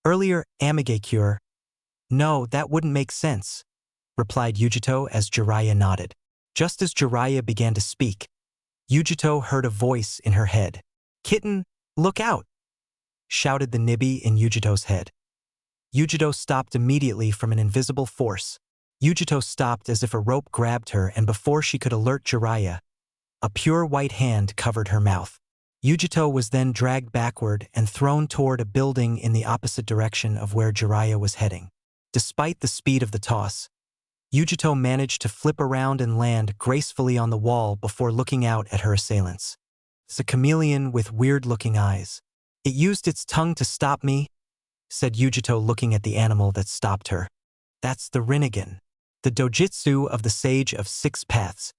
Earlier, Amigakure. No, that wouldn't make sense, replied Yujito as Jiraiya nodded. Just as Jiraiya began to speak, Yujito heard a voice in her head. Kitten, look out! Shouted the Nibi in Yujito's head. Yujito stopped immediately from an invisible force. Yujito stopped as if a rope grabbed her, and before she could alert Jiraiya, a pure white hand covered her mouth. Yujito was then dragged backward and thrown toward a building in the opposite direction of where Jiraiya was heading. Despite the speed of the toss, Yujito managed to flip around and land gracefully on the wall before looking out at her assailants. It's a chameleon with weird-looking eyes. It used its tongue to stop me, said Yujito looking at the animal that stopped her. That's the Rinnegan, the dojutsu of the Sage of Six Paths.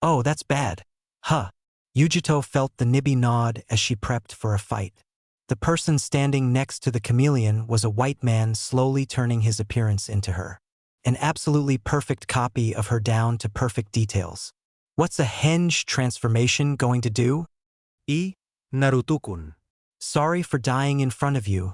Oh, that's bad. Huh. Yujito felt the Nibi nod as she prepped for a fight. The person standing next to the chameleon was a white man slowly turning his appearance into her. An absolutely perfect copy of her down to perfect details. What's a henge transformation going to do? Naruto-kun. Sorry for dying in front of you,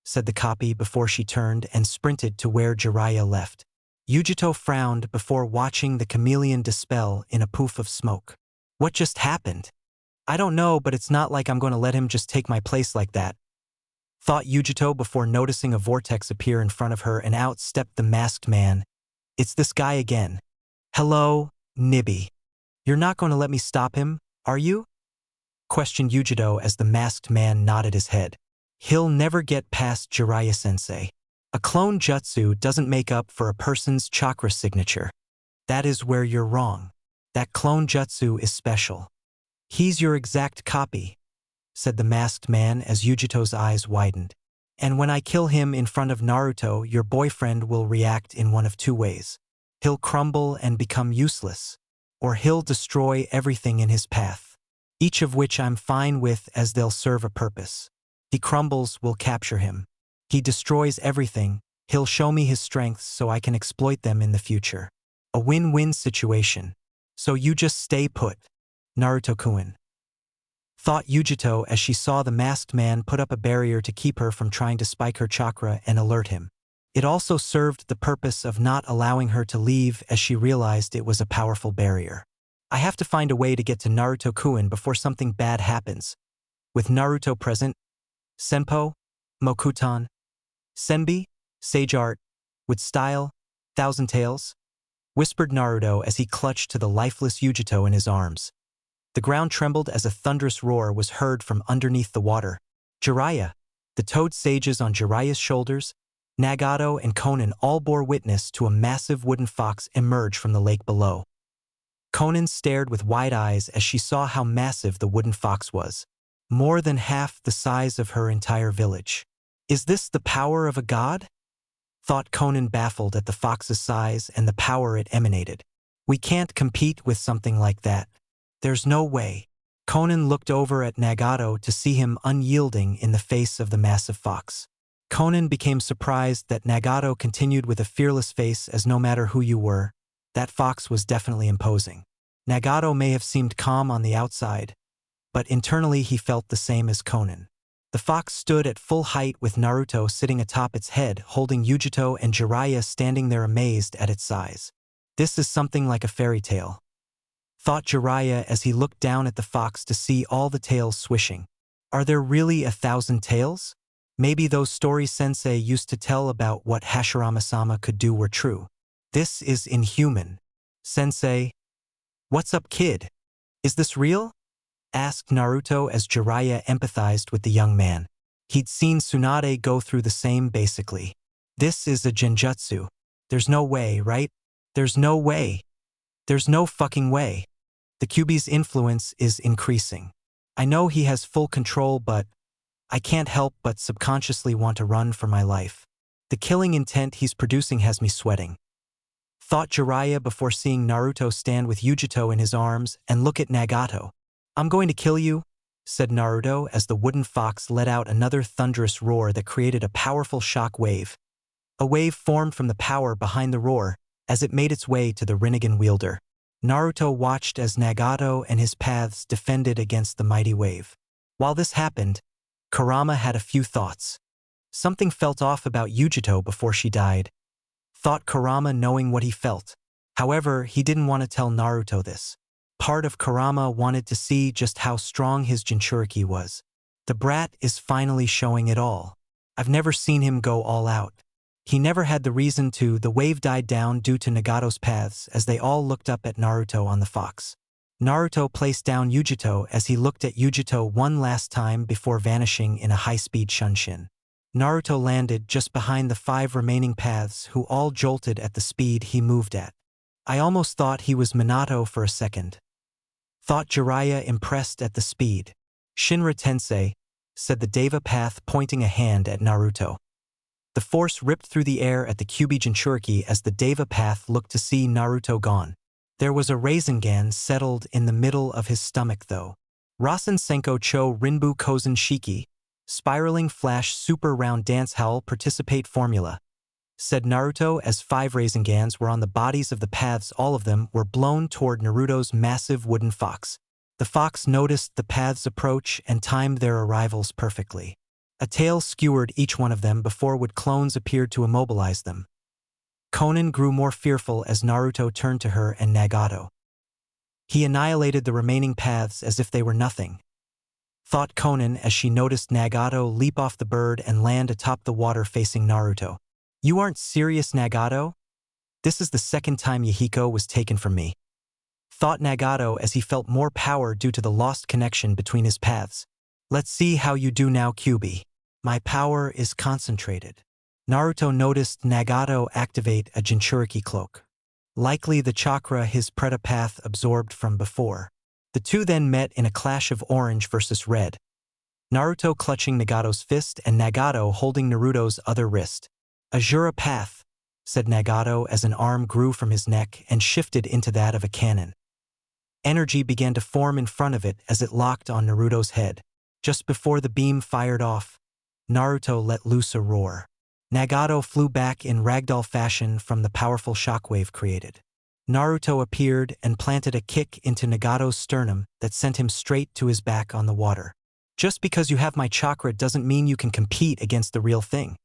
said the copy before she turned and sprinted to where Jiraiya left. Yujito frowned before watching the chameleon dispel in a poof of smoke. What just happened? I don't know, but it's not like I'm going to let him just take my place like that, thought Yujito before noticing a vortex appear in front of her, and out stepped the masked man. It's this guy again. Hello, Nibi. You're not going to let me stop him, are you? Questioned Yujito as the masked man nodded his head. He'll never get past Jiraiya-sensei. A clone jutsu doesn't make up for a person's chakra signature. That is where you're wrong. That clone jutsu is special. He's your exact copy, said the masked man as Yujito's eyes widened. And when I kill him in front of Naruto, your boyfriend will react in one of two ways. He'll crumble and become useless, or he'll destroy everything in his path, each of which I'm fine with as they'll serve a purpose. He crumbles, we'll capture him. He destroys everything, he'll show me his strengths so I can exploit them in the future. A win-win situation. So you just stay put, Naruto-kun, thought Yujito as she saw the masked man put up a barrier to keep her from trying to spike her chakra and alert him. It also served the purpose of not allowing her to leave, as she realized it was a powerful barrier. I have to find a way to get to Naruto-kun before something bad happens. With Naruto present, Senpo, Mokutan, Senbi, Sage Art, with style, Thousand Tales, whispered Naruto as he clutched to the lifeless Yujito in his arms. The ground trembled as a thunderous roar was heard from underneath the water. Jiraiya, the toad sages on Jiraiya's shoulders, Nagato and Konan all bore witness to a massive wooden fox emerge from the lake below. Konan stared with wide eyes as she saw how massive the wooden fox was. More than half the size of her entire village. Is this the power of a god? Thought Konan, baffled at the fox's size and the power it emanated. We can't compete with something like that. There's no way. Konan looked over at Nagato to see him unyielding in the face of the massive fox. Konan became surprised that Nagato continued with a fearless face, as no matter who you were, that fox was definitely imposing. Nagato may have seemed calm on the outside, but internally he felt the same as Konan. The fox stood at full height with Naruto sitting atop its head, holding Yujito and Jiraiya standing there amazed at its size. This is something like a fairy tale, thought Jiraiya as he looked down at the fox to see all the tails swishing. Are there really 1,000 tails? Maybe those stories Sensei used to tell about what Hashirama-sama could do were true. This is inhuman. Sensei. What's up, kid? Is this real? Asked Naruto as Jiraiya empathized with the young man. He'd seen Tsunade go through the same basically. This is a genjutsu. There's no way, right? There's no way. There's no fucking way. The Kyuubi's influence is increasing. I know he has full control, but I can't help but subconsciously want to run for my life. The killing intent he's producing has me sweating, thought Jiraiya before seeing Naruto stand with Yujito in his arms and look at Nagato. I'm going to kill you, said Naruto as the wooden fox let out another thunderous roar that created a powerful shock wave. A wave formed from the power behind the roar as it made its way to the Rinnegan wielder. Naruto watched as Nagato and his paths defended against the mighty wave. While this happened, Kurama had a few thoughts. Something felt off about Yujito before she died, thought Kurama, knowing what he felt. However, he didn't want to tell Naruto this. Part of Kurama wanted to see just how strong his Jinchuriki was. The brat is finally showing it all. I've never seen him go all out. He never had the reason to. The wave died down due to Nagato's paths as they all looked up at Naruto on the fox. Naruto placed down Yujito as he looked at Yujito one last time before vanishing in a high-speed shunshin. Naruto landed just behind the 5 remaining paths, who all jolted at the speed he moved at. I almost thought he was Minato for a second. Thought Jiraiya, impressed at the speed. Shinra Tensei, said the Deva path, pointing a hand at Naruto. The force ripped through the air at the Kyuubi Jinchuriki as the Deva path looked to see Naruto gone. There was a Rasengan settled in the middle of his stomach though. Rasen Senko Cho Rinbu Kozen Shiki, spiraling flash super round dance howl participate formula, said Naruto as 5 Rasengans were on the bodies of the paths. All of them were blown toward Naruto's massive wooden fox. The fox noticed the paths approach and timed their arrivals perfectly. A tail skewered each one of them before wood clones appeared to immobilize them. Konan grew more fearful as Naruto turned to her and Nagato. He annihilated the remaining paths as if they were nothing, thought Konan as she noticed Nagato leap off the bird and land atop the water facing Naruto. You aren't serious, Nagato? This is the second time Yahiko was taken from me, thought Nagato as he felt more power due to the lost connection between his paths. Let's see how you do now, Kyuubi. My power is concentrated. Naruto noticed Nagato activate a Jinchuriki cloak. Likely the chakra his Preta path absorbed from before. The two then met in a clash of orange versus red. Naruto clutching Nagato's fist and Nagato holding Naruto's other wrist. Azura path, said Nagato as an arm grew from his neck and shifted into that of a cannon. Energy began to form in front of it as it locked on Naruto's head. Just before the beam fired off, Naruto let loose a roar. Nagato flew back in ragdoll fashion from the powerful shockwave created. Naruto appeared and planted a kick into Nagato's sternum that sent him straight to his back on the water. Just because you have my chakra doesn't mean you can compete against the real thing,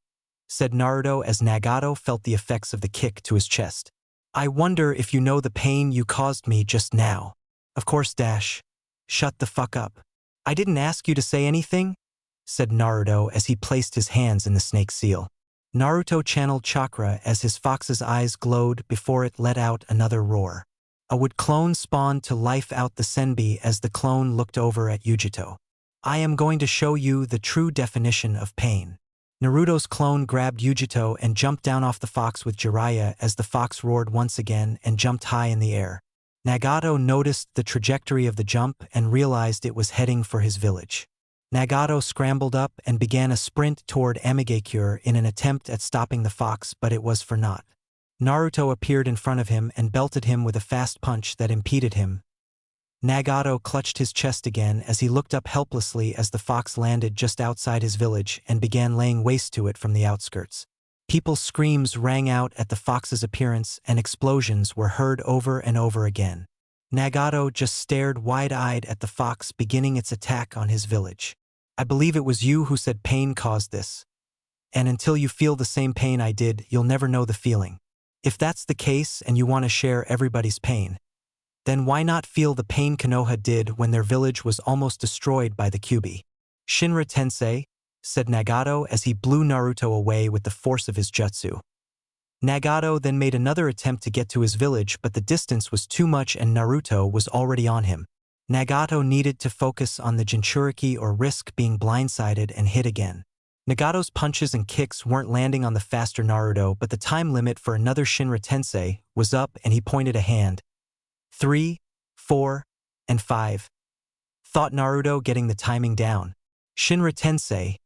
said Naruto as Nagato felt the effects of the kick to his chest. I wonder if you know the pain you caused me just now. Of course, Dash. Shut the fuck up. I didn't ask you to say anything, said Naruto as he placed his hands in the snake seal. Naruto channeled chakra as his fox's eyes glowed before it let out another roar. A wood clone spawned to life out the senbi as the clone looked over at Yujito. I am going to show you the true definition of pain. Naruto's clone grabbed Yujito and jumped down off the fox with Jiraiya as the fox roared once again and jumped high in the air. Nagato noticed the trajectory of the jump and realized it was heading for his village. Nagato scrambled up and began a sprint toward Amigakure in an attempt at stopping the fox, but it was for naught. Naruto appeared in front of him and belted him with a fast punch that impeded him. Nagato clutched his chest again as he looked up helplessly as the fox landed just outside his village and began laying waste to it from the outskirts. People's screams rang out at the fox's appearance and explosions were heard over and over again. Nagato just stared wide-eyed at the fox beginning its attack on his village. I believe it was you who said pain caused this. And until you feel the same pain I did, you'll never know the feeling. If that's the case and you want to share everybody's pain, then why not feel the pain Konoha did when their village was almost destroyed by the Kyuubi? Shinra Tensei, said Nagato as he blew Naruto away with the force of his jutsu. Nagato then made another attempt to get to his village, but the distance was too much and Naruto was already on him. Nagato needed to focus on the Jinchuriki or risk being blindsided and hit again. Nagato's punches and kicks weren't landing on the faster Naruto, but the time limit for another Shinra Tensei was up and he pointed a hand. 3, 4, and 5. Thought Naruto, getting the timing down. Shinra Tensei,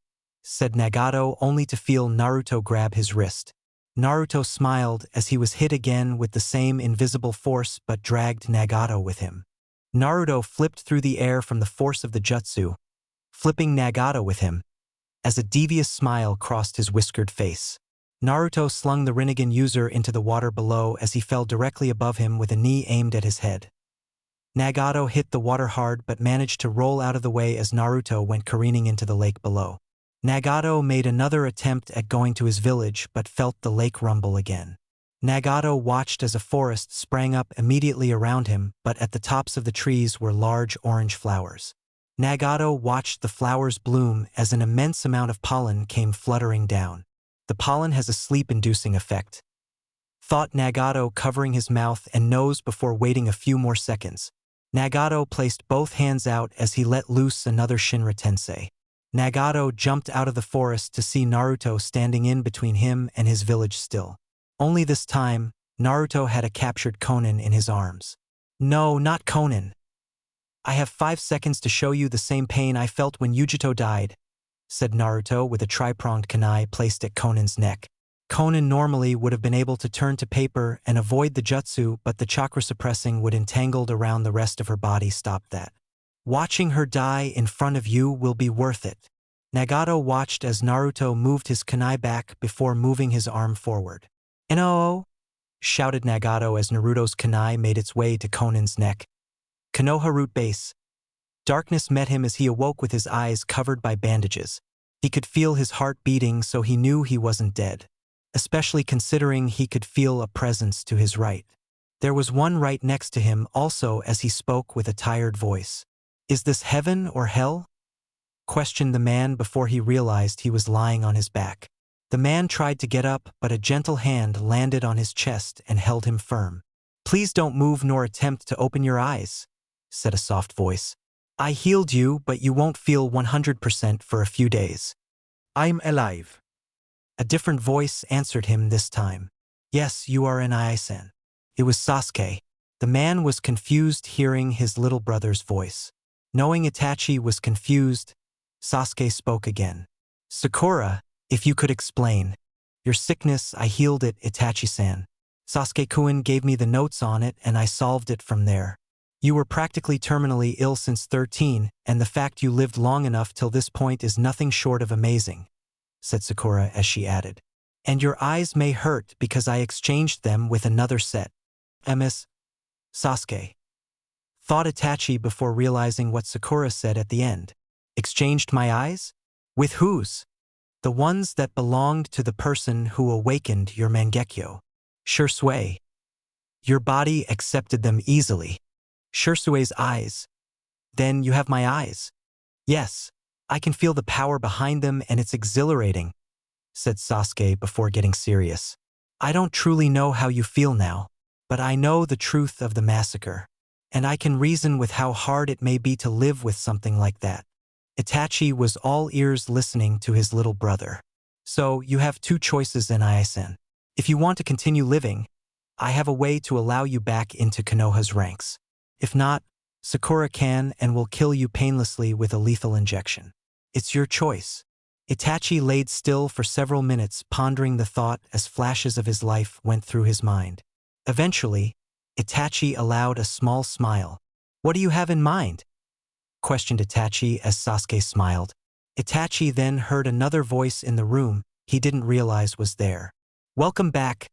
said Nagato only to feel Naruto grab his wrist. Naruto smiled as he was hit again with the same invisible force but dragged Nagato with him. Naruto flipped through the air from the force of the jutsu, flipping Nagato with him, as a devious smile crossed his whiskered face. Naruto slung the Rinnegan user into the water below as he fell directly above him with a knee aimed at his head. Nagato hit the water hard but managed to roll out of the way as Naruto went careening into the lake below. Nagato made another attempt at going to his village but felt the lake rumble again. Nagato watched as a forest sprang up immediately around him, but at the tops of the trees were large orange flowers. Nagato watched the flowers bloom as an immense amount of pollen came fluttering down. The pollen has a sleep-inducing effect, thought Nagato, covering his mouth and nose before waiting a few more seconds. Nagato placed both hands out as he let loose another Shinra Tensei. Nagato jumped out of the forest to see Naruto standing in between him and his village still. Only this time, Naruto had a captured Konan in his arms. No, not Konan. I have 5 seconds to show you the same pain I felt when Yujito died, said Naruto with a tri-pronged kunai placed at Konan's neck. Konan normally would have been able to turn to paper and avoid the jutsu, but the chakra suppressing would entangled around the rest of her body stopped that. Watching her die in front of you will be worth it. Nagato watched as Naruto moved his kunai back before moving his arm forward. "No!" shouted Nagato as Naruto's kunai made its way to Konan's neck. Konoha root base. Darkness met him as he awoke with his eyes covered by bandages. He could feel his heart beating, so he knew he wasn't dead, especially considering he could feel a presence to his right. There was one right next to him also as he spoke with a tired voice. "Is this heaven or hell?" questioned the man before he realized he was lying on his back. The man tried to get up, but a gentle hand landed on his chest and held him firm. "Please don't move nor attempt to open your eyes," said a soft voice. "I healed you, but you won't feel 100% for a few days." I'm alive. A different voice answered him this time. "Yes, you are an Iaisen." It was Sasuke. The man was confused hearing his little brother's voice. Knowing Itachi was confused, Sasuke spoke again. "Sakura, if you could explain. Your sickness, I healed it, Itachi-san. Sasuke-kun gave me the notes on it and I solved it from there. You were practically terminally ill since 13, and the fact you lived long enough till this point is nothing short of amazing," said Sakura as she added. "And your eyes may hurt because I exchanged them with another set." "Ms. Sasuke," thought Itachi before realizing what Sakura said at the end. "Exchanged my eyes? With whose?" "The ones that belonged to the person who awakened your Mangekyo. Shursui. Your body accepted them easily." "Shursui's eyes. Then you have my eyes." "Yes, I can feel the power behind them and it's exhilarating," said Sasuke before getting serious. "I don't truly know how you feel now, but I know the truth of the massacre, and I can reason with how hard it may be to live with something like that." Itachi was all ears listening to his little brother. "So, you have 2 choices in Iaisen. If you want to continue living, I have a way to allow you back into Konoha's ranks. If not, Sakura can and will kill you painlessly with a lethal injection. It's your choice." Itachi laid still for several minutes, pondering the thought as flashes of his life went through his mind. Eventually, Itachi allowed a small smile. "What do you have in mind?" questioned Itachi as Sasuke smiled. Itachi then heard another voice in the room he didn't realize was there. "Welcome back,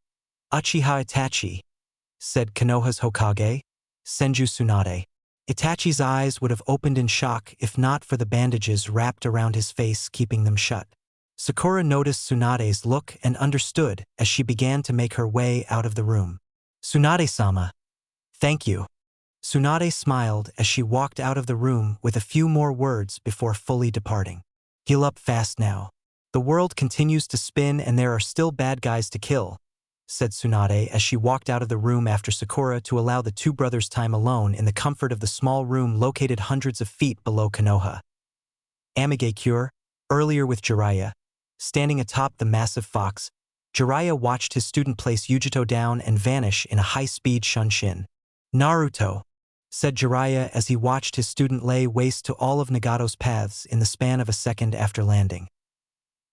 Uchiha Itachi," said Konoha's Hokage, Senju Tsunade. Itachi's eyes would have opened in shock if not for the bandages wrapped around his face keeping them shut. Sakura noticed Tsunade's look and understood as she began to make her way out of the room. "Tsunade-sama. Thank you." Tsunade smiled as she walked out of the room with a few more words before fully departing. "Heal up fast now. The world continues to spin and there are still bad guys to kill," said Tsunade as she walked out of the room after Sakura to allow the 2 brothers time alone in the comfort of the small room located hundreds of feet below Konoha. Amigakure, earlier with Jiraiya, standing atop the massive fox, Jiraiya watched his student place Yujito down and vanish in a high-speed shunshin. "Naruto," said Jiraiya as he watched his student lay waste to all of Nagato's paths in the span of a second after landing.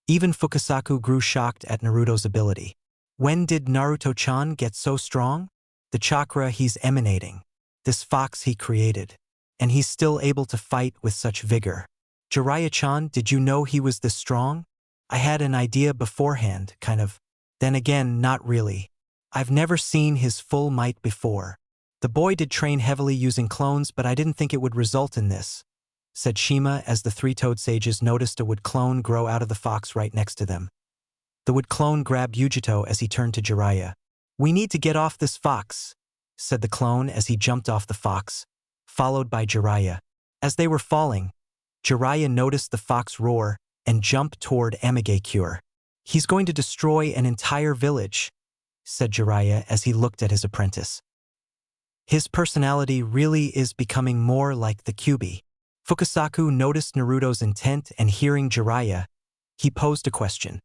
Even Fukasaku grew shocked at Naruto's ability. When did Naruto-chan get so strong? The chakra he's emanating. This fox he created. And he's still able to fight with such vigor. "Jiraiya-chan, did you know he was this strong?" "I had an idea beforehand, kind of. Then again, not really. I've never seen his full might before. The boy did train heavily using clones, but I didn't think it would result in this," said Shima as the three toad sages noticed a wood clone grow out of the fox right next to them. The wood clone grabbed Yujito as he turned to Jiraiya. "We need to get off this fox," said the clone as he jumped off the fox, followed by Jiraiya. As they were falling, Jiraiya noticed the fox roar and jump toward Amigakure. "He's going to destroy an entire village," said Jiraiya as he looked at his apprentice. His personality really is becoming more like the Kyuubi. Fukasaku noticed Naruto's intent and hearing Jiraiya, he posed a question.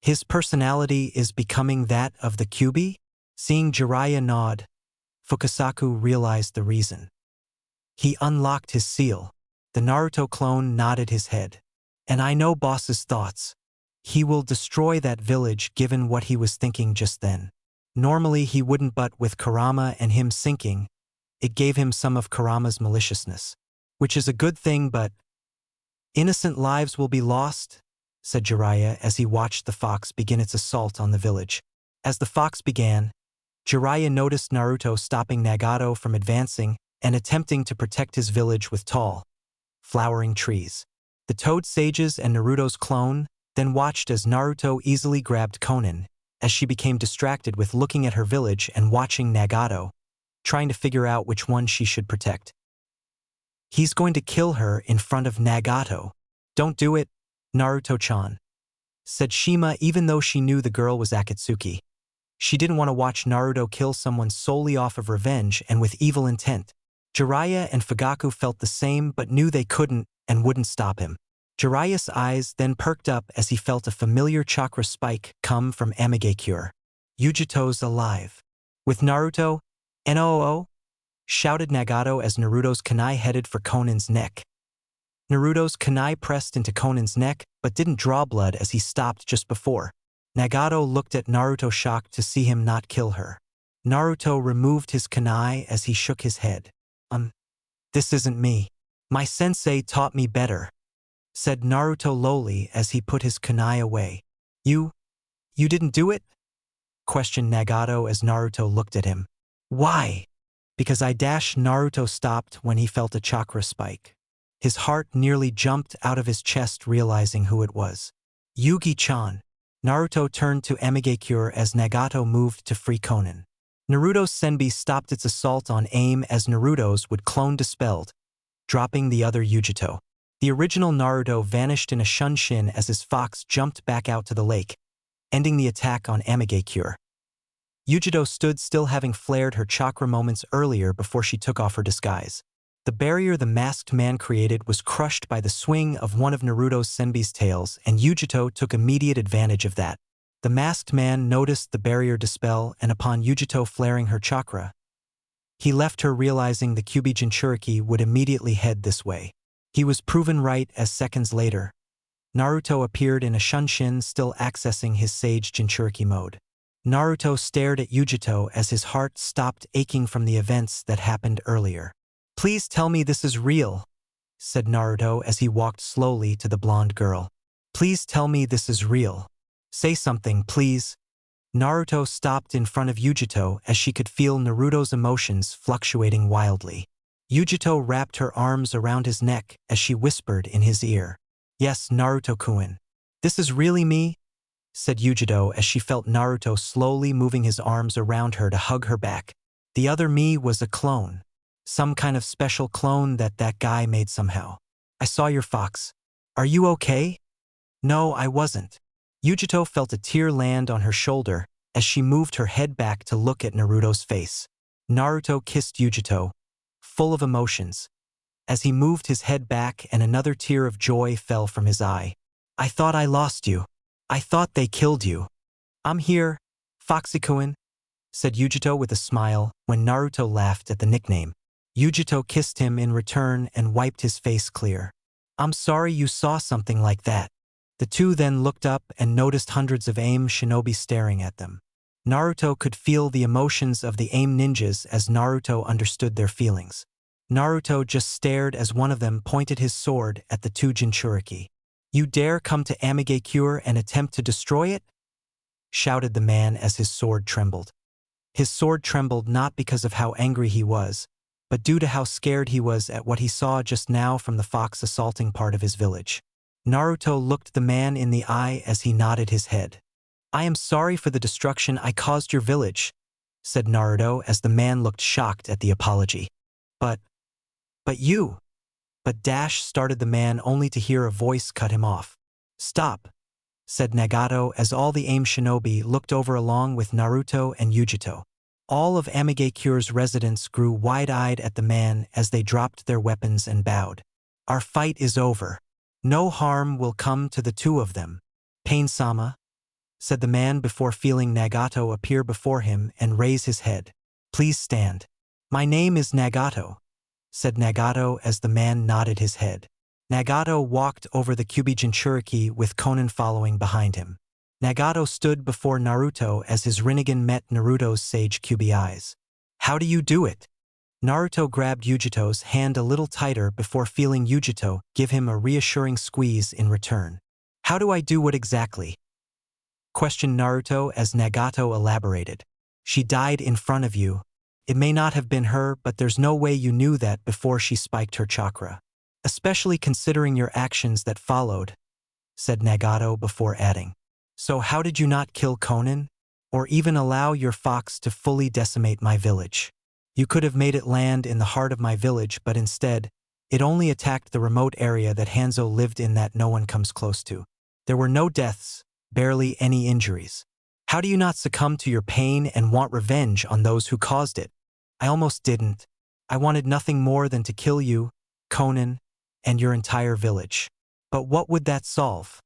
His personality is becoming that of the Kyuubi? Seeing Jiraiya nod, Fukasaku realized the reason. He unlocked his seal. The Naruto clone nodded his head. "And I know boss's thoughts. He will destroy that village given what he was thinking just then. Normally he wouldn't, but with Kurama and him sinking, it gave him some of Kurama's maliciousness. Which is a good thing, but innocent lives will be lost," said Jiraiya as he watched the fox begin its assault on the village. As the fox began, Jiraiya noticed Naruto stopping Nagato from advancing and attempting to protect his village with tall, flowering trees. The Toad Sages and Naruto's clone then watched as Naruto easily grabbed Konan, as she became distracted with looking at her village and watching Nagato, trying to figure out which one she should protect. "He's going to kill her in front of Nagato. Don't do it, Naruto-chan," said Shima even though she knew the girl was Akatsuki. She didn't want to watch Naruto kill someone solely off of revenge and with evil intent. Jiraiya and Fugaku felt the same but knew they couldn't and wouldn't stop him. Jiraiya's eyes then perked up as he felt a familiar chakra spike come from Amigakure. "Yujito's alive." "With Naruto? NOO?" shouted Nagato as Naruto's kunai headed for Konan's neck. Naruto's kunai pressed into Konan's neck but didn't draw blood as he stopped just before. Nagato looked at Naruto shocked to see him not kill her. Naruto removed his kunai as he shook his head. This isn't me. My sensei taught me better," said Naruto lowly as he put his kunai away. You didn't do it?" questioned Nagato as Naruto looked at him. "Why?" "Because I dashed." Naruto stopped when he felt a chakra spike. His heart nearly jumped out of his chest realizing who it was. "Yugi-chan." Naruto turned to Amigakure as Nagato moved to free Konan. Naruto's Senbi stopped its assault on AIM as Naruto's would clone dispelled, dropping the other Yujito. The original Naruto vanished in a shunshin as his fox jumped back out to the lake, ending the attack on Amigakure. Yujito stood still having flared her chakra moments earlier before she took off her disguise. The barrier the masked man created was crushed by the swing of one of Naruto's Senbi's tails and Yujito took immediate advantage of that. The masked man noticed the barrier dispel and upon Yujito flaring her chakra, he left her realizing the Kyuubi Jinchuriki would immediately head this way. He was proven right as seconds later, Naruto appeared in a shunshin still accessing his Sage Jinchuriki mode. Naruto stared at Yujito as his heart stopped aching from the events that happened earlier. "Please tell me this is real," said Naruto as he walked slowly to the blonde girl. "Please tell me this is real. Say something, please." Naruto stopped in front of Yujito as she could feel Naruto's emotions fluctuating wildly. Yujito wrapped her arms around his neck as she whispered in his ear. "Yes, Naruto-kun. This is really me," said Yujito as she felt Naruto slowly moving his arms around her to hug her back. "The other me was a clone. Some kind of special clone that guy made somehow. I saw your fox. Are you okay?" "No, I wasn't." Yujito felt a tear land on her shoulder as she moved her head back to look at Naruto's face. Naruto kissed Yujito, full of emotions. As he moved his head back and another tear of joy fell from his eye. "I thought I lost you. I thought they killed you." "I'm here, Foxy-kun," said Yujito with a smile when Naruto laughed at the nickname. Yujito kissed him in return and wiped his face clear. "I'm sorry you saw something like that." The two then looked up and noticed hundreds of AIM shinobi staring at them. Naruto could feel the emotions of the AIM ninjas as Naruto understood their feelings. Naruto just stared as one of them pointed his sword at the two Jinchuriki. "You dare come to Amigakure and attempt to destroy it?" shouted the man as his sword trembled. His sword trembled not because of how angry he was, but due to how scared he was at what he saw just now from the fox assaulting part of his village. Naruto looked the man in the eye as he nodded his head. "I am sorry for the destruction I caused your village," said Naruto as the man looked shocked at the apology. But you," but Dash started the man only to hear a voice cut him off. "Stop," said Nagato as all the AIM shinobi looked over along with Naruto and Yujito. All of Amagekyure's residents grew wide-eyed at the man as they dropped their weapons and bowed. "Our fight is over. No harm will come to the two of them. Pain-sama," said the man before feeling Nagato appear before him and raise his head. "Please stand." "My name is Nagato," said Nagato as the man nodded his head. Nagato walked over the Kyubi Jinchuriki with Konan following behind him. Nagato stood before Naruto as his Rinnegan met Naruto's sage Kyubi eyes. "How do you do it?" Naruto grabbed Yujito's hand a little tighter before feeling Yujito give him a reassuring squeeze in return. "How do I do what exactly?" questioned Naruto as Nagato elaborated. "She died in front of you. It may not have been her, but there's no way you knew that before she spiked her chakra. Especially considering your actions that followed," said Nagato before adding. "So how did you not kill Konan? Or even allow your fox to fully decimate my village? You could have made it land in the heart of my village, but instead, it only attacked the remote area that Hanzo lived in that no one comes close to. There were no deaths, barely any injuries. How do you not succumb to your pain and want revenge on those who caused it?" "I almost didn't. I wanted nothing more than to kill you, Konan, and your entire village. But what would that solve?"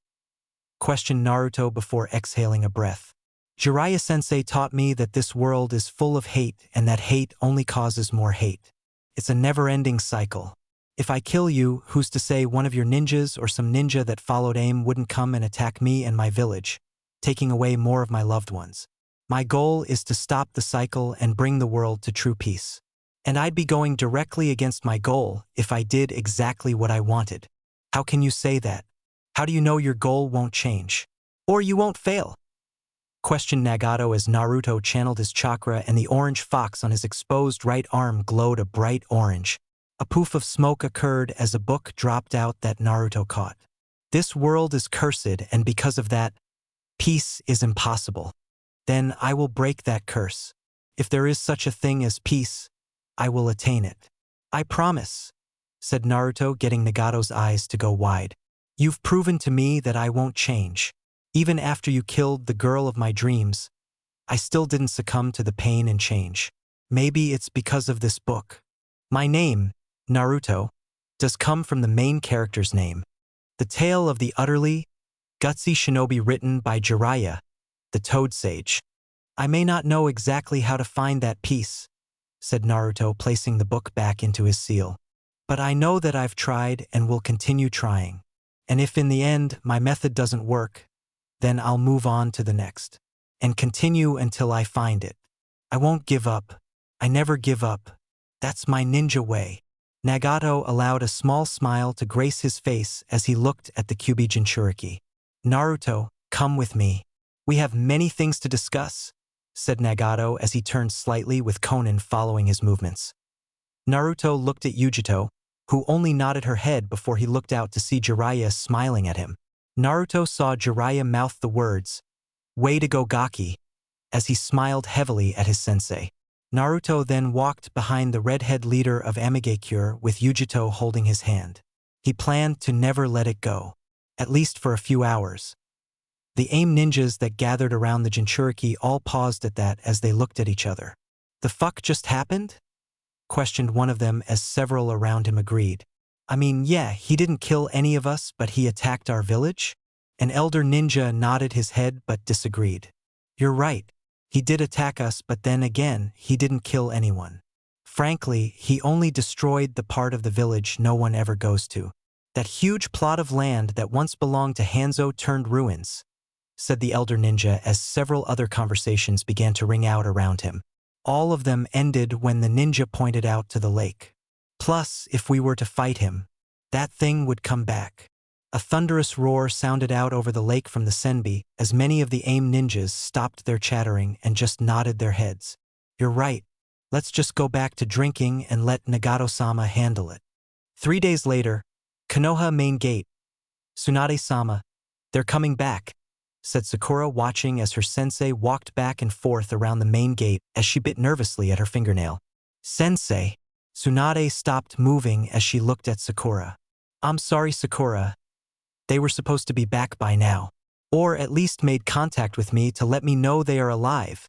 questioned Naruto before exhaling a breath. "Jiraiya-sensei taught me that this world is full of hate and that hate only causes more hate. It's a never-ending cycle. If I kill you, who's to say one of your ninjas or some ninja that followed AIM wouldn't come and attack me and my village, taking away more of my loved ones? My goal is to stop the cycle and bring the world to true peace. And I'd be going directly against my goal if I did exactly what I wanted. How can you say that? How do you know your goal won't change? Or you won't fail?" questioned Nagato as Naruto channeled his chakra and the orange fox on his exposed right arm glowed a bright orange. A poof of smoke occurred as a book dropped out that Naruto caught. "This world is cursed, and because of that, peace is impossible. Then I will break that curse. If there is such a thing as peace, I will attain it. I promise," said Naruto, getting Nagato's eyes to go wide. "You've proven to me that I won't change. Even after you killed the girl of my dreams, I still didn't succumb to the pain and change. Maybe it's because of this book. My name, Naruto, does come from the main character's name. The tale of the utterly gutsy shinobi written by Jiraiya, the Toad Sage. I may not know exactly how to find that peace," said Naruto, placing the book back into his seal. "But I know that I've tried and will continue trying. And if in the end my method doesn't work, then I'll move on to the next. And continue until I find it. I won't give up. I never give up. That's my ninja way." Nagato allowed a small smile to grace his face as he looked at the Kyubi Jinchuriki. "Naruto, come with me. We have many things to discuss," said Nagato as he turned slightly with Konan following his movements. Naruto looked at Yujito, who only nodded her head before he looked out to see Jiraiya smiling at him. Naruto saw Jiraiya mouth the words, "Way to go, Gaki," as he smiled heavily at his sensei. Naruto then walked behind the redhead leader of Amagekyure with Yujito holding his hand. He planned to never let it go, at least for a few hours. The AIM ninjas that gathered around the Jinchuriki all paused at that as they looked at each other. "The fuck just happened?" questioned one of them as several around him agreed. "I mean, yeah, he didn't kill any of us, but he attacked our village?" An elder ninja nodded his head but disagreed. "You're right. He did attack us, but then again, he didn't kill anyone. Frankly, he only destroyed the part of the village no one ever goes to. That huge plot of land that once belonged to Hanzo turned ruins," said the elder ninja as several other conversations began to ring out around him. All of them ended when the ninja pointed out to the lake. "Plus, if we were to fight him, that thing would come back." A thunderous roar sounded out over the lake from the Senbi as many of the AIM ninjas stopped their chattering and just nodded their heads. "You're right. Let's just go back to drinking and let Nagato-sama handle it. 3 days later, Konoha main gate. Tsunade-sama, they're coming back, said Sakura, watching as her sensei walked back and forth around the main gate as she bit nervously at her fingernail. Sensei. Tsunade stopped moving as she looked at Sakura. I'm sorry, Sakura. They were supposed to be back by now. Or at least made contact with me to let me know they are alive,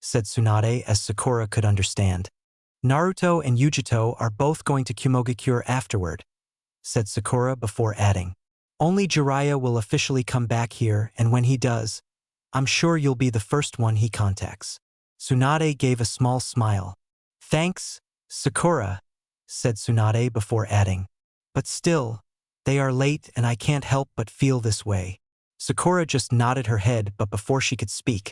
said Tsunade as Sakura could understand. Naruto and Yujito are both going to Kumogakure afterward, said Sakura before adding. Only Jiraiya will officially come back here, and when he does, I'm sure you'll be the first one he contacts. Tsunade gave a small smile. Thanks, Sakura, said Tsunade before adding. But still, they are late and I can't help but feel this way. Sakura just nodded her head, but before she could speak,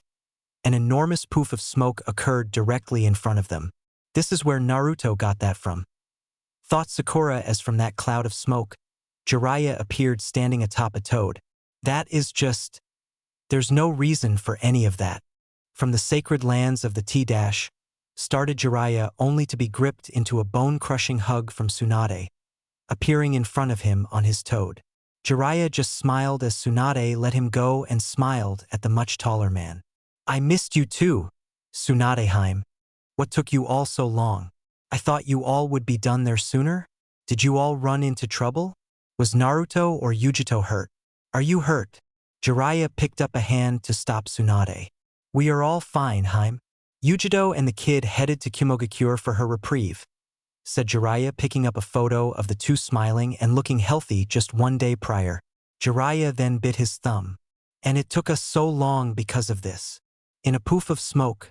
an enormous poof of smoke occurred directly in front of them. This is where Naruto got that from, thought Sakura as from that cloud of smoke, Jiraiya appeared standing atop a toad. That is just… there's no reason for any of that. From the sacred lands of the T-dash, started Jiraiya only to be gripped into a bone-crushing hug from Tsunade, appearing in front of him on his toad. Jiraiya just smiled as Tsunade let him go and smiled at the much taller man. I missed you too, Tsunadeheim. What took you all so long? I thought you all would be done there sooner? Did you all run into trouble? Was Naruto or Yujito hurt? Are you hurt? Jiraiya picked up a hand to stop Tsunade. We are all fine, Haim. Yujito and the kid headed to Kumogakure for her reprieve, said Jiraiya, picking up a photo of the two smiling and looking healthy just 1 day prior. Jiraiya then bit his thumb. And it took us so long because of this. In a poof of smoke,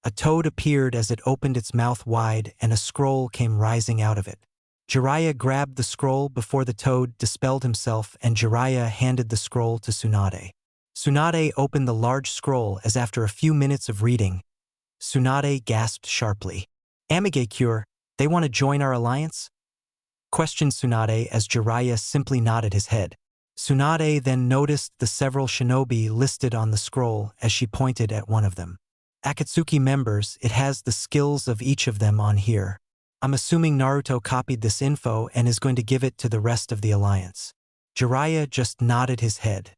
a toad appeared as it opened its mouth wide and a scroll came rising out of it. Jiraiya grabbed the scroll before the toad dispelled himself, and Jiraiya handed the scroll to Tsunade. Tsunade opened the large scroll as after a few minutes of reading, Tsunade gasped sharply. Amigakure, they want to join our alliance? Questioned Tsunade as Jiraiya simply nodded his head. Tsunade then noticed the several shinobi listed on the scroll as she pointed at one of them. Akatsuki members, it has the skills of each of them on here. I'm assuming Naruto copied this info and is going to give it to the rest of the alliance. Jiraiya just nodded his head.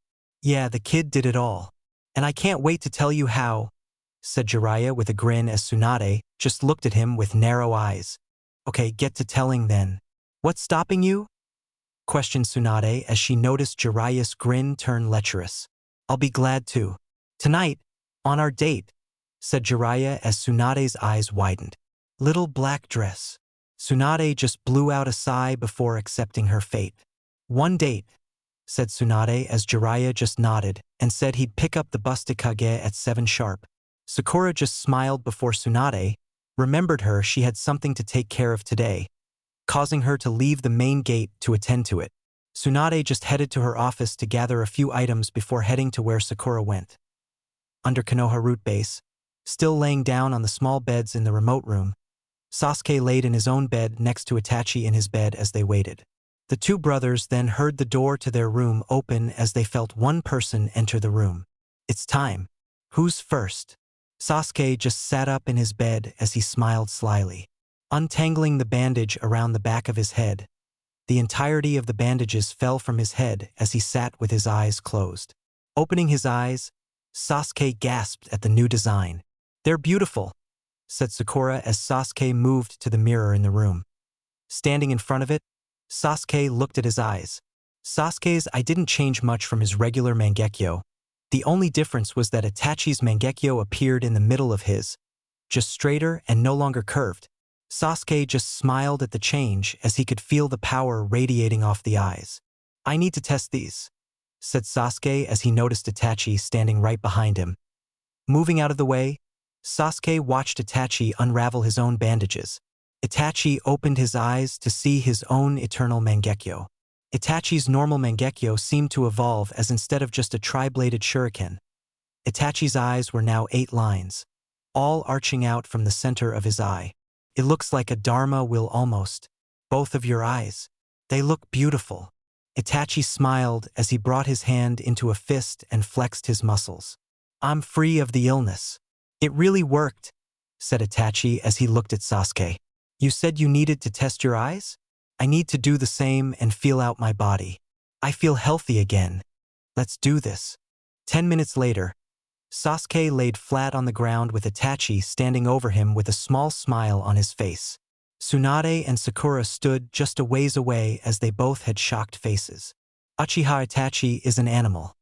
Yeah, the kid did it all. And I can't wait to tell you how, said Jiraiya with a grin as Tsunade just looked at him with narrow eyes. Okay, get to telling then. What's stopping you? Questioned Tsunade as she noticed Jiraiya's grin turn lecherous. I'll be glad to. Tonight, on our date, said Jiraiya as Tsunade's eyes widened. Little black dress. Tsunade just blew out a sigh before accepting her fate. 1 date, said Tsunade as Jiraiya just nodded and said he'd pick up the busted Kage at 7 sharp. Sakura just smiled before Tsunade remembered her she had something to take care of today, causing her to leave the main gate to attend to it. Tsunade just headed to her office to gather a few items before heading to where Sakura went. Under Konoha root base, still laying down on the small beds in the remote room, Sasuke laid in his own bed next to Itachi in his bed as they waited. The two brothers then heard the door to their room open as they felt one person enter the room. It's time. Who's first? Sasuke just sat up in his bed as he smiled slyly. Untangling the bandage around the back of his head, the entirety of the bandages fell from his head as he sat with his eyes closed. Opening his eyes, Sasuke gasped at the new design. They're beautiful, said Sakura as Sasuke moved to the mirror in the room. Standing in front of it, Sasuke looked at his eyes. Sasuke's eye didn't change much from his regular Mangekyo. The only difference was that Itachi's Mangekyo appeared in the middle of his, just straighter and no longer curved. Sasuke just smiled at the change as he could feel the power radiating off the eyes. I need to test these, said Sasuke as he noticed Itachi standing right behind him. Moving out of the way, Sasuke watched Itachi unravel his own bandages. Itachi opened his eyes to see his own eternal Mangekyo. Itachi's normal Mangekyo seemed to evolve as instead of just a tri-bladed shuriken, Itachi's eyes were now 8 lines, all arching out from the center of his eye. It looks like a Dharma will almost. Both of your eyes. They look beautiful. Itachi smiled as he brought his hand into a fist and flexed his muscles. I'm free of the illness. It really worked, said Itachi as he looked at Sasuke. You said you needed to test your eyes? I need to do the same and feel out my body. I feel healthy again. Let's do this. 10 minutes later, Sasuke laid flat on the ground with Itachi standing over him with a small smile on his face. Tsunade and Sakura stood just a ways away as they both had shocked faces. Uchiha Itachi is an animal,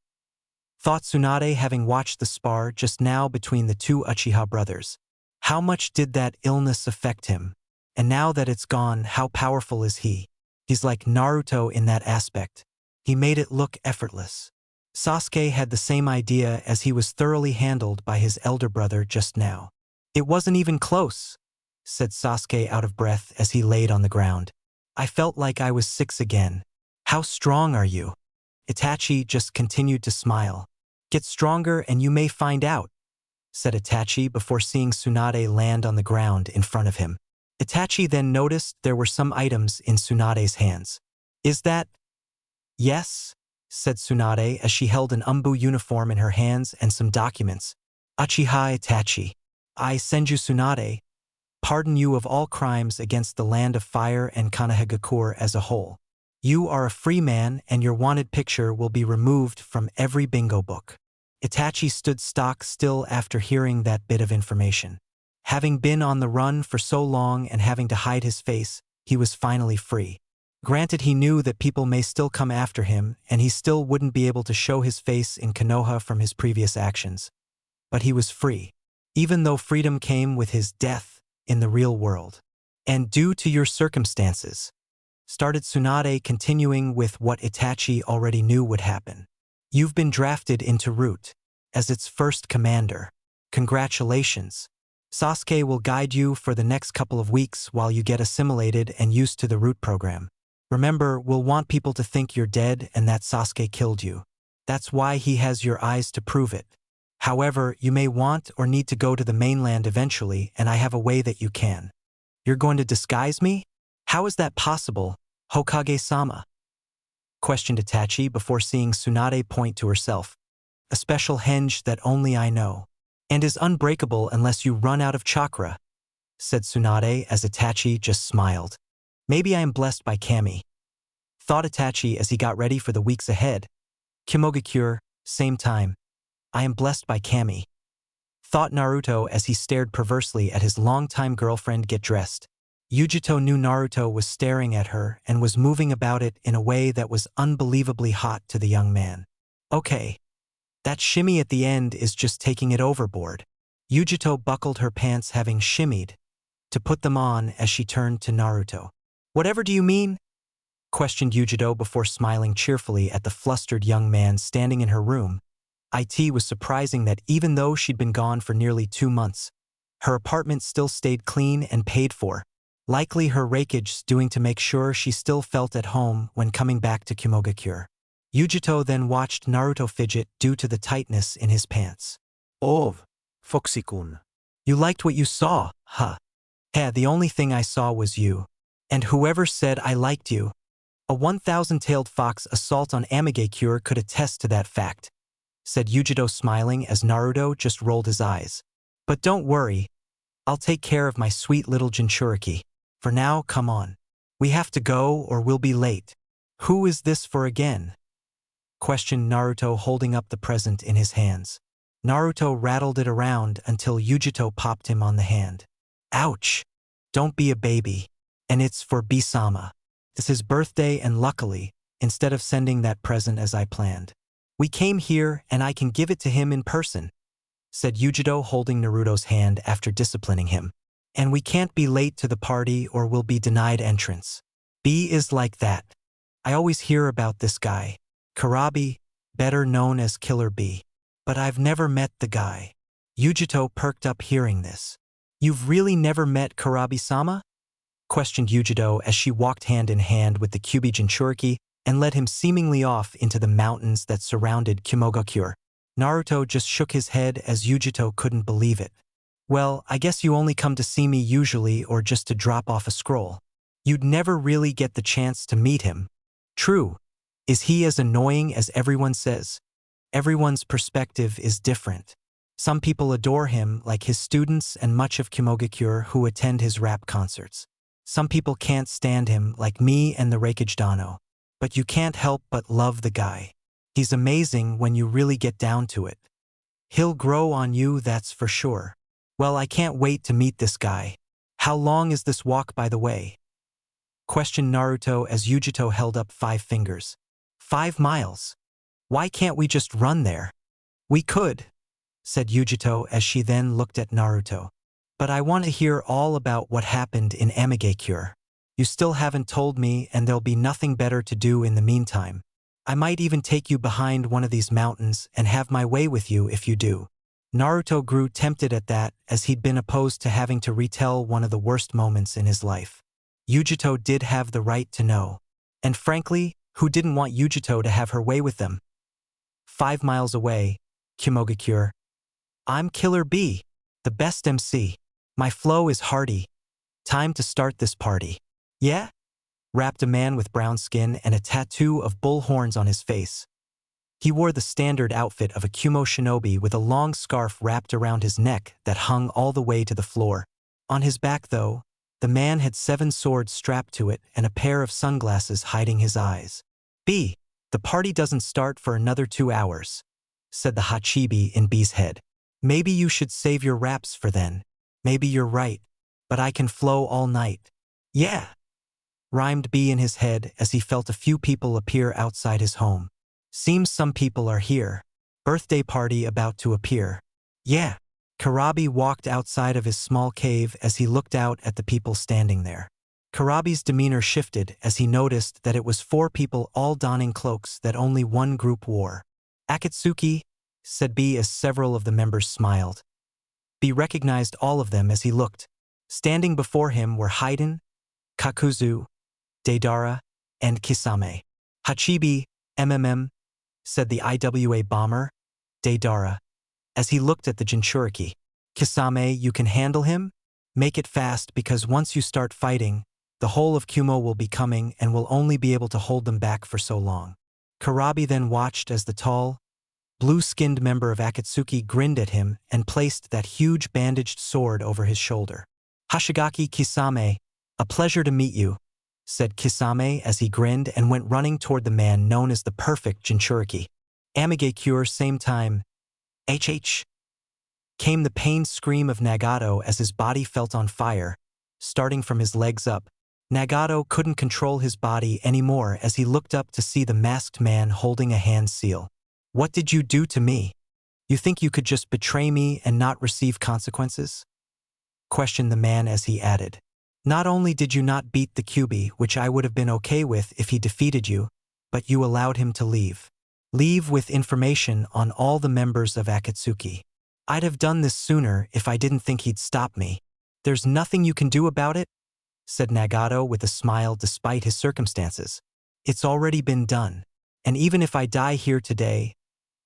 thought Tsunade, having watched the spar just now between the two Uchiha brothers. How much did that illness affect him? And now that it's gone, how powerful is he? He's like Naruto in that aspect. He made it look effortless. Sasuke had the same idea as he was thoroughly handled by his elder brother just now. It wasn't even close, said Sasuke out of breath as he laid on the ground. I felt like I was 6 again. How strong are you? Itachi just continued to smile. Get stronger and you may find out, said Itachi before seeing Tsunade land on the ground in front of him. Itachi then noticed there were some items in Tsunade's hands. Is that? Yes, said Tsunade as she held an Umbu uniform in her hands and some documents. Uchiha Itachi, I Senju Tsunade, pardon you of all crimes against the land of fire and Konohagakure as a whole. You are a free man and your wanted picture will be removed from every bingo book. Itachi stood stock still after hearing that bit of information. Having been on the run for so long and having to hide his face, he was finally free. Granted, he knew that people may still come after him and he still wouldn't be able to show his face in Konoha from his previous actions. But he was free, even though freedom came with his death in the real world. And due to your circumstances, started Tsunade, continuing with what Itachi already knew would happen. You've been drafted into Root as its first commander. Congratulations. Sasuke will guide you for the next couple of weeks while you get assimilated and used to the Root program. Remember, we'll want people to think you're dead and that Sasuke killed you. That's why he has your eyes to prove it. However, you may want or need to go to the mainland eventually, and I have a way that you can. You're going to disguise me? How is that possible, Hokage-sama? Questioned Itachi before seeing Tsunade point to herself. A special henge that only I know, and is unbreakable unless you run out of chakra, said Tsunade as Itachi just smiled. Maybe I am blessed by Kami, thought Itachi as he got ready for the weeks ahead. Kimogakure, same time. I am blessed by Kami, thought Naruto as he stared perversely at his longtime girlfriend get dressed. Yujito knew Naruto was staring at her and was moving about it in a way that was unbelievably hot to the young man. Okay, that shimmy at the end is just taking it overboard. Yujito buckled her pants, having shimmied, to put them on as she turned to Naruto. Whatever do you mean? Questioned Yujito before smiling cheerfully at the flustered young man standing in her room. It was surprising that even though she'd been gone for nearly 2 months, her apartment still stayed clean and paid for. Likely her rakeage doing to make sure she still felt at home when coming back to Kimogakure. Yujito then watched Naruto fidget due to the tightness in his pants. Oh, Foxy-kun. You liked what you saw, huh? Yeah, the only thing I saw was you. And whoever said I liked you, a 1,000-tailed fox assault on Amigakure could attest to that fact, said Yujito smiling as Naruto just rolled his eyes. But don't worry, I'll take care of my sweet little Jinchuriki. For now, come on. We have to go or we'll be late. Who is this for again? Questioned Naruto, holding up the present in his hands. Naruto rattled it around until Yujito popped him on the hand. Ouch! Don't be a baby. And it's for Bisama. It's his birthday and luckily, instead of sending that present as I planned, we came here and I can give it to him in person, said Yujito, holding Naruto's hand after disciplining him. And we can't be late to the party or we'll be denied entrance. B is like that. I always hear about this guy, Karabi, better known as Killer B. But I've never met the guy. Yujito perked up hearing this. You've really never met Karabi-sama? Questioned Yujito as she walked hand in hand with the Kyuubi Jinchuriki and led him seemingly off into the mountains that surrounded Kimogakure. Naruto just shook his head as Yujito couldn't believe it. Well, I guess you only come to see me usually or just to drop off a scroll. You'd never really get the chance to meet him. True. Is he as annoying as everyone says? Everyone's perspective is different. Some people adore him, like his students and much of Kumogakure who attend his rap concerts. Some people can't stand him, like me and the Reikage Dano. But you can't help but love the guy. He's amazing when you really get down to it. He'll grow on you, that's for sure. Well, I can't wait to meet this guy. How long is this walk, by the way? Questioned Naruto as Yujito held up 5 fingers. 5 miles. Why can't we just run there? We could, said Yujito as she then looked at Naruto. But I want to hear all about what happened in Amigakure. You still haven't told me, and there'll be nothing better to do in the meantime. I might even take you behind one of these mountains and have my way with you if you do. Naruto grew tempted at that, as he'd been opposed to having to retell one of the worst moments in his life. Yujito did have the right to know. And frankly, who didn't want Yujito to have her way with them? 5 miles away, Kumogakure. I'm Killer B, the best MC. My flow is hearty. Time to start this party. Yeah? Rapped a man with brown skin and a tattoo of bull horns on his face. He wore the standard outfit of a Kumo shinobi with a long scarf wrapped around his neck that hung all the way to the floor. On his back, though, the man had 7 swords strapped to it and a pair of sunglasses hiding his eyes. B, the party doesn't start for another 2 hours, said the Hachibi in B's head. Maybe you should save your raps for then. Maybe you're right, but I can flow all night. Yeah, rhymed B in his head as he felt a few people appear outside his home. Seems some people are here. Birthday party about to appear. Yeah. Karabi walked outside of his small cave as he looked out at the people standing there. Karabi's demeanor shifted as he noticed that it was 4 people all donning cloaks that only one group wore. Akatsuki, said B as several of the members smiled. B recognized all of them as he looked. Standing before him were Haiden, Kakuzu, Deidara, and Kisame. Hachibi, said the IWA bomber, Deidara, as he looked at the Jinchuriki. Kisame, you can handle him? Make it fast, because once you start fighting, the whole of Kumo will be coming and will only be able to hold them back for so long. Karabi then watched as the tall, blue-skinned member of Akatsuki grinned at him and placed that huge bandaged sword over his shoulder. Hashigaki Kisame, a pleasure to meet you, said Kisame as he grinned and went running toward the man known as the perfect Jinchuriki. Amigakure, same time. HH. Came the pained scream of Nagato as his body felt on fire, starting from his legs up. Nagato couldn't control his body anymore as he looked up to see the masked man holding a hand seal. What did you do to me? You think you could just betray me and not receive consequences? Questioned the man as he added. Not only did you not beat the Kyuubi, which I would have been okay with if he defeated you, but you allowed him to leave. Leave with information on all the members of Akatsuki. I'd have done this sooner if I didn't think he'd stop me. There's nothing you can do about it? Said Nagato with a smile despite his circumstances. It's already been done, and even if I die here today,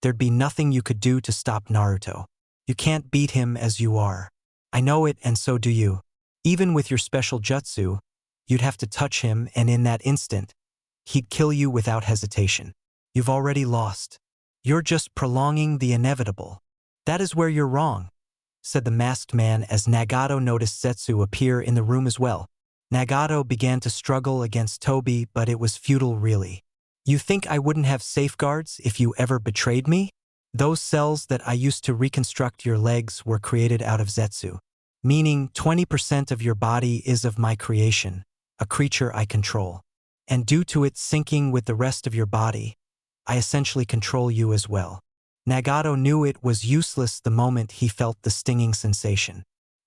there'd be nothing you could do to stop Naruto. You can't beat him as you are. I know it, and so do you. Even with your special jutsu, you'd have to touch him, and in that instant, he'd kill you without hesitation. You've already lost. You're just prolonging the inevitable. That is where you're wrong, said the masked man as Nagato noticed Zetsu appear in the room as well. Nagato began to struggle against Tobi, but it was futile really. You think I wouldn't have safeguards if you ever betrayed me? Those cells that I used to reconstruct your legs were created out of Zetsu, meaning 20% of your body is of my creation, a creature I control. And due to it syncing with the rest of your body, I essentially control you as well. Nagato knew it was useless the moment he felt the stinging sensation.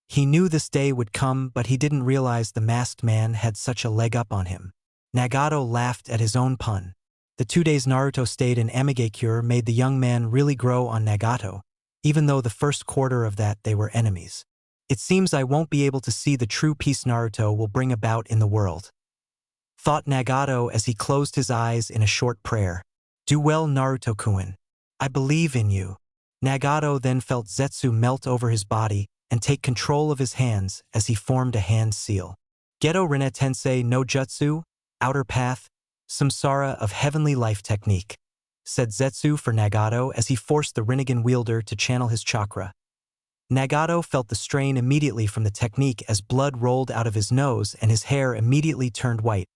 He knew this day would come, but he didn't realize the masked man had such a leg up on him. Nagato laughed at his own pun. The 2 days Naruto stayed in Amigakure made the young man really grow on Nagato, even though the first quarter of that they were enemies. It seems I won't be able to see the true peace Naruto will bring about in the world, thought Nagato as he closed his eyes in a short prayer. Do well, Naruto-kun. I believe in you. Nagato then felt Zetsu melt over his body and take control of his hands as he formed a hand seal. Geto Rinne Tensei no Jutsu, Outer Path, Samsara of Heavenly Life Technique. said Zetsu for Nagato as he forced the Rinnegan wielder to channel his chakra. Nagato felt the strain immediately from the technique as blood rolled out of his nose and his hair immediately turned white,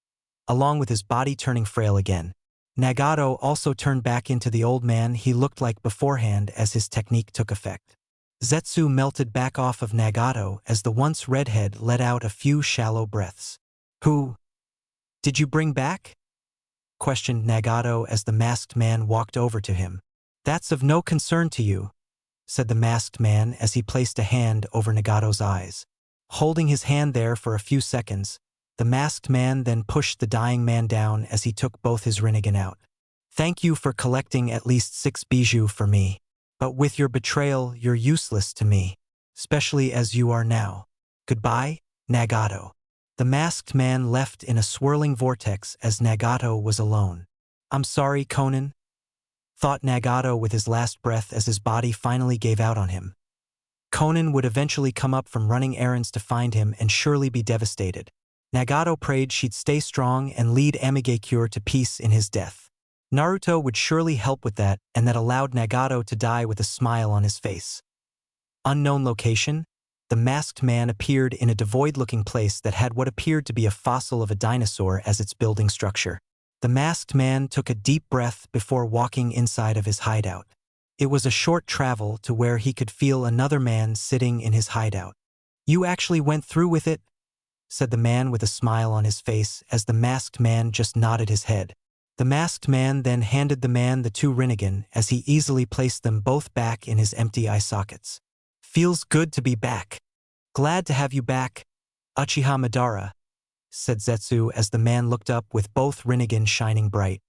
along with his body turning frail again. Nagato also turned back into the old man he looked like beforehand as his technique took effect. Zetsu melted back off of Nagato as the once redhead let out a few shallow breaths. "Who did you bring back?" questioned Nagato as the masked man walked over to him. "That's of no concern to you," said the masked man as he placed a hand over Nagato's eyes. Holding his hand there for a few seconds, the masked man then pushed the dying man down as he took both his Rinnegan out. "Thank you for collecting at least 6 bijou for me. But with your betrayal, you're useless to me, especially as you are now. Goodbye, Nagato." The masked man left in a swirling vortex as Nagato was alone. "I'm sorry, Conan," thought Nagato with his last breath as his body finally gave out on him. Conan would eventually come up from running errands to find him and surely be devastated. Nagato prayed she'd stay strong and lead Amigakure to peace in his death. Naruto would surely help with that, and that allowed Nagato to die with a smile on his face. Unknown location, the masked man appeared in a devoid-looking place that had what appeared to be a fossil of a dinosaur as its building structure. The masked man took a deep breath before walking inside of his hideout. It was a short travel to where he could feel another man sitting in his hideout. "You actually went through with it?" said the man with a smile on his face as the masked man just nodded his head. The masked man then handed the man the 2 Rinnegan as he easily placed them both back in his empty eye sockets. "Feels good to be back. Glad to have you back, Uchiha Madara," said Zetsu as the man looked up with both Rinnegan shining bright.